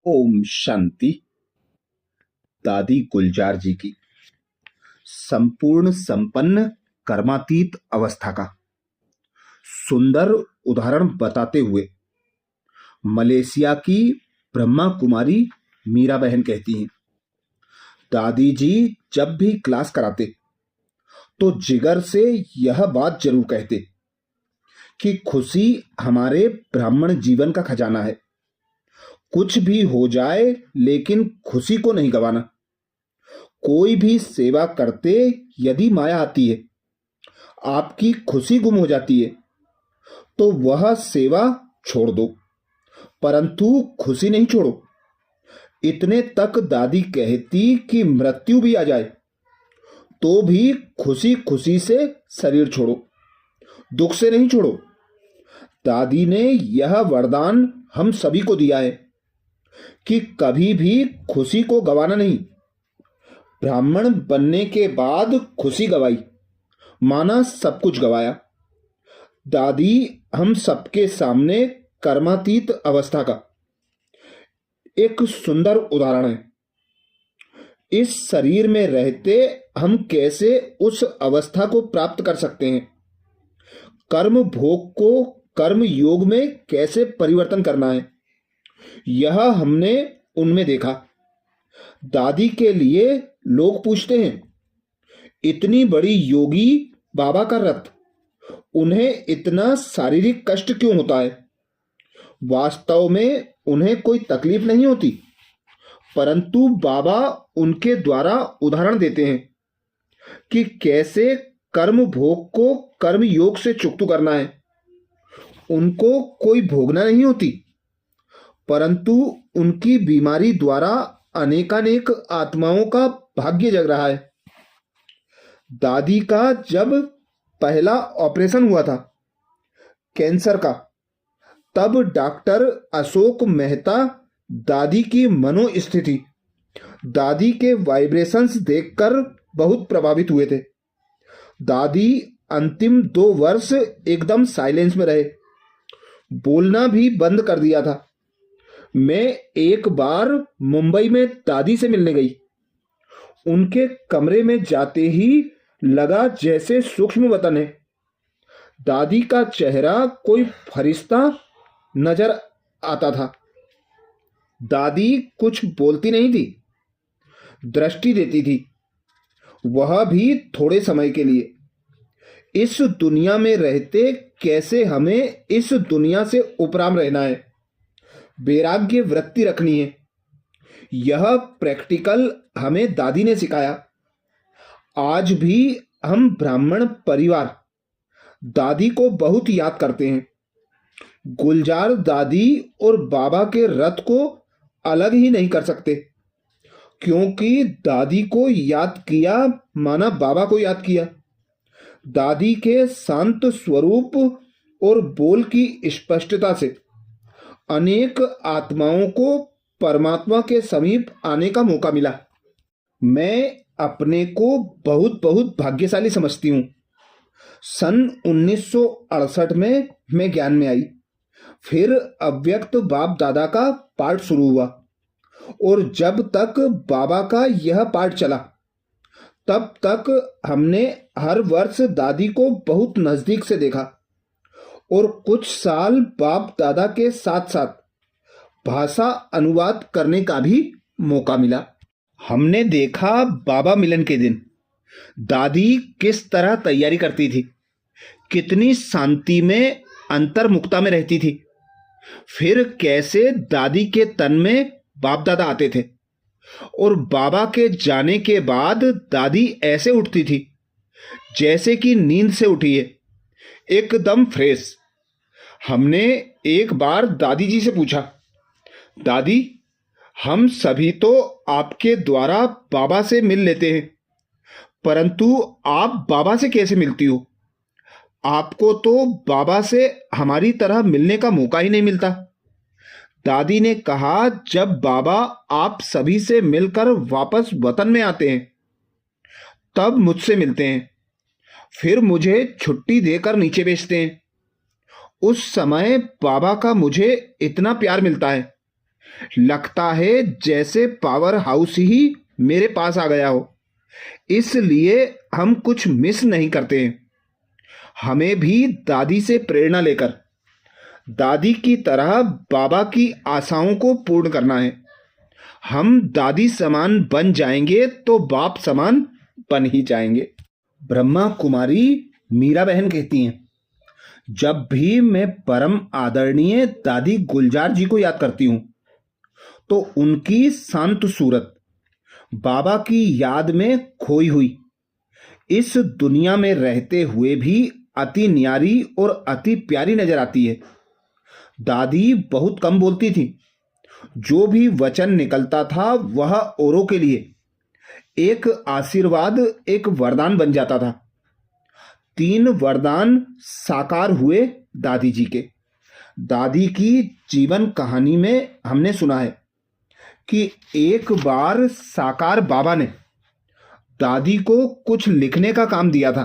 ओम शांति। दादी गुलजार जी की संपूर्ण संपन्न कर्मातीत अवस्था का सुंदर उदाहरण बताते हुए मलेशिया की ब्रह्मा कुमारी मीरा बहन कहती हैं, दादी जी जब भी क्लास कराते तो जिगर से यह बात जरूर कहते कि खुशी हमारे ब्राह्मण जीवन का खजाना है। कुछ भी हो जाए लेकिन खुशी को नहीं गंवाना। कोई भी सेवा करते यदि माया आती है, आपकी खुशी गुम हो जाती है तो वह सेवा छोड़ दो, परंतु खुशी नहीं छोड़ो। इतने तक दादी कहती कि मृत्यु भी आ जाए तो भी खुशी खुशी से शरीर छोड़ो, दुख से नहीं छोड़ो। दादी ने यह वरदान हम सभी को दिया है कि कभी भी खुशी को गंवाना नहीं। ब्राह्मण बनने के बाद खुशी गंवाई, माना सब कुछ गंवाया। दादी हम सबके सामने कर्मातीत अवस्था का एक सुंदर उदाहरण है। इस शरीर में रहते हम कैसे उस अवस्था को प्राप्त कर सकते हैं, कर्म भोग को कर्म योग में कैसे परिवर्तन करना है, यह हमने उनमें देखा। दादी के लिए लोग पूछते हैं, इतनी बड़ी योगी बाबा का रथ, उन्हें इतना शारीरिक कष्ट क्यों होता है? वास्तव में उन्हें कोई तकलीफ नहीं होती, परंतु बाबा उनके द्वारा उदाहरण देते हैं कि कैसे कर्म भोग को कर्म योग से चुकता करना है। उनको कोई भोगना नहीं होती, परंतु उनकी बीमारी द्वारा अनेकानेक आत्माओं का भाग्य जग रहा है। दादी का जब पहला ऑपरेशन हुआ था कैंसर का, तब डॉक्टर अशोक मेहता दादी की मनोस्थिति, दादी के वाइब्रेशंस देखकर बहुत प्रभावित हुए थे। दादी अंतिम 2 वर्ष एकदम साइलेंस में रहे, बोलना भी बंद कर दिया था। मैं एक बार मुंबई में दादी से मिलने गई। उनके कमरे में जाते ही लगा जैसे सूक्ष्म वतन है। दादी का चेहरा कोई फरिश्ता नजर आता था। दादी कुछ बोलती नहीं थी, दृष्टि देती थी, वह भी थोड़े समय के लिए। इस दुनिया में रहते कैसे हमें इस दुनिया से उपराम रहना है, वैराग्य वृत्ति रखनी है, यह प्रैक्टिकल हमें दादी ने सिखाया। आज भी हम ब्राह्मण परिवार दादी को बहुत याद करते हैं। गुलजार दादी और बाबा के रथ को अलग ही नहीं कर सकते, क्योंकि दादी को याद किया माना बाबा को याद किया। दादी के शांत स्वरूप और बोल की स्पष्टता से अनेक आत्माओं को परमात्मा के समीप आने का मौका मिला। मैं अपने को बहुत बहुत भाग्यशाली समझती हूँ। सन 1968 में मैं ज्ञान में आई। फिर अव्यक्त बाप दादा का पाठ शुरू हुआ और जब तक बाबा का यह पाठ चला तब तक हमने हर वर्ष दादी को बहुत नजदीक से देखा और कुछ साल बाप दादा के साथ साथ भाषा अनुवाद करने का भी मौका मिला। हमने देखा बाबा मिलन के दिन दादी किस तरह तैयारी करती थी, कितनी शांति में अंतर्मुखता में रहती थी। फिर कैसे दादी के तन में बाप दादा आते थे और बाबा के जाने के बाद दादी ऐसे उठती थी जैसे कि नींद से उठी है, एकदम फ्रेश। हमने एक बार दादी जी से पूछा, दादी हम सभी तो आपके द्वारा बाबा से मिल लेते हैं, परंतु आप बाबा से कैसे मिलती हो? आपको तो बाबा से हमारी तरह मिलने का मौका ही नहीं मिलता। दादी ने कहा, जब बाबा आप सभी से मिलकर वापस वतन में आते हैं तब मुझसे मिलते हैं, फिर मुझे छुट्टी देकर नीचे भेजते हैं। उस समय बाबा का मुझे इतना प्यार मिलता है लगता है जैसे पावर हाउस ही मेरे पास आ गया हो, इसलिए हम कुछ मिस नहीं करते हैं। हमें भी दादी से प्रेरणा लेकर दादी की तरह बाबा की आशाओं को पूर्ण करना है। हम दादी समान बन जाएंगे तो बाप समान बन ही जाएंगे। ब्रह्मा कुमारी मीरा बहन कहती हैं, जब भी मैं परम आदरणीय दादी गुलजार जी को याद करती हूं तो उनकी शांत सूरत बाबा की याद में खोई हुई इस दुनिया में रहते हुए भी अति न्यारी और अति प्यारी नजर आती है। दादी बहुत कम बोलती थी। जो भी वचन निकलता था वह औरों के लिए एक आशीर्वाद, एक वरदान बन जाता था। 3 वरदान साकार हुए दादी जी के। दादी की जीवन कहानी में हमने सुना है कि एक बार साकार बाबा ने दादी को कुछ लिखने का काम दिया था।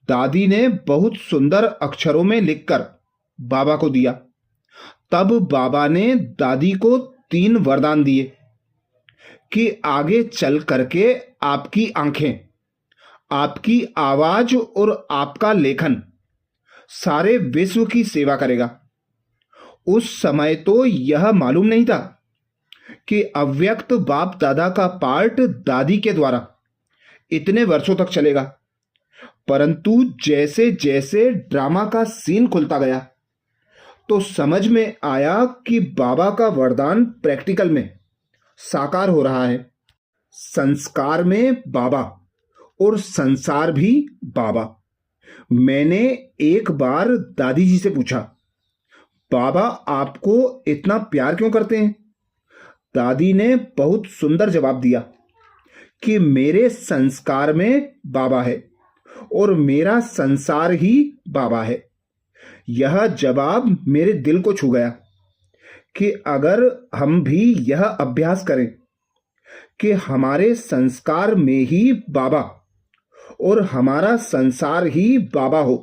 दादी ने बहुत सुंदर अक्षरों में लिखकर बाबा को दिया। तब बाबा ने दादी को 3 वरदान दिए कि आगे चल करके आपकी आंखें, आपकी आवाज और आपका लेखन सारे विश्व की सेवा करेगा। उस समय तो यह मालूम नहीं था कि अव्यक्त बाप दादा का पार्ट दादी के द्वारा इतने वर्षों तक चलेगा। परंतु जैसे जैसे ड्रामा का सीन खुलता गया तो समझ में आया कि बाबा का वरदान प्रैक्टिकल में साकार हो रहा है। संस्कार में बाबा और संसार भी बाबा। मैंने एक बार दादी जी से पूछा, बाबा आपको इतना प्यार क्यों करते हैं? दादी ने बहुत सुंदर जवाब दिया कि मेरे संस्कार में बाबा है और मेरा संसार ही बाबा है। यह जवाब मेरे दिल को छू गया कि अगर हम भी यह अभ्यास करें कि हमारे संस्कार में ही बाबा और हमारा संसार ही बाबा हो,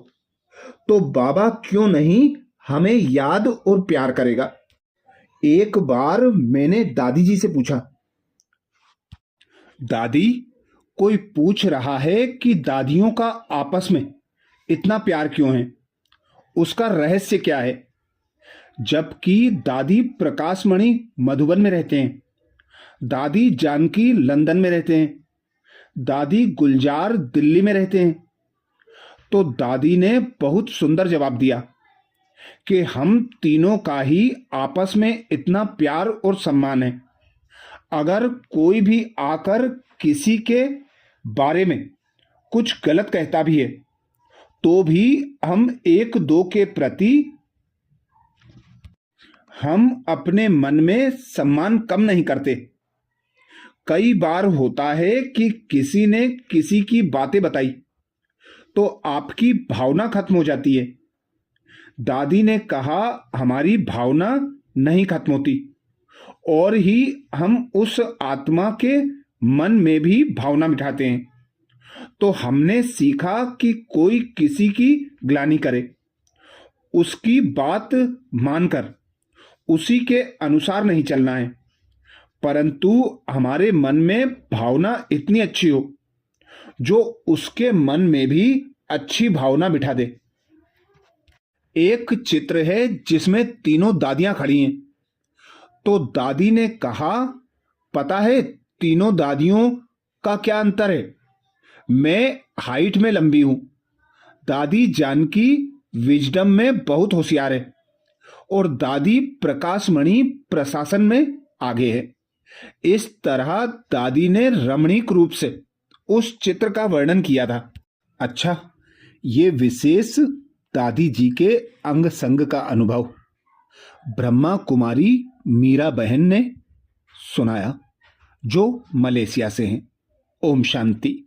तो बाबा क्यों नहीं हमें याद और प्यार करेगा। एक बार मैंने दादी जी से पूछा, दादी, कोई पूछ रहा है कि दादियों का आपस में इतना प्यार क्यों है, उसका रहस्य क्या है? जबकि दादी प्रकाशमणि मधुबन में रहते हैं, दादी जानकी लंदन में रहते हैं, दादी गुलजार दिल्ली में रहते हैं। तो दादी ने बहुत सुंदर जवाब दिया कि हम तीनों का ही आपस में इतना प्यार और सम्मान है। अगर कोई भी आकर किसी के बारे में कुछ गलत कहता भी है तो भी हम एक दो के प्रति हम अपने मन में सम्मान कम नहीं करते। कई बार होता है कि किसी ने किसी की बातें बताई तो आपकी भावना खत्म हो जाती है। दादी ने कहा, हमारी भावना नहीं खत्म होती और ही हम उस आत्मा के मन में भी भावना मिटाते हैं। तो हमने सीखा कि कोई किसी की ग्लानि करे, उसकी बात मानकर उसी के अनुसार नहीं चलना है, परंतु हमारे मन में भावना इतनी अच्छी हो जो उसके मन में भी अच्छी भावना बिठा दे। एक चित्र है जिसमें तीनों दादियां खड़ी हैं। तो दादी ने कहा, पता है तीनों दादियों का क्या अंतर है? मैं हाइट में लंबी हूं, दादी जानकी विजडम में बहुत होशियार है और दादी प्रकाशमणि प्रशासन में आगे है। इस तरह दादी ने रमणीक रूप से उस चित्र का वर्णन किया था। अच्छा, ये विशेष दादी जी के अंग संग का अनुभव ब्रह्मा कुमारी मीरा बहन ने सुनाया, जो मलेशिया से हैं। ओम शांति।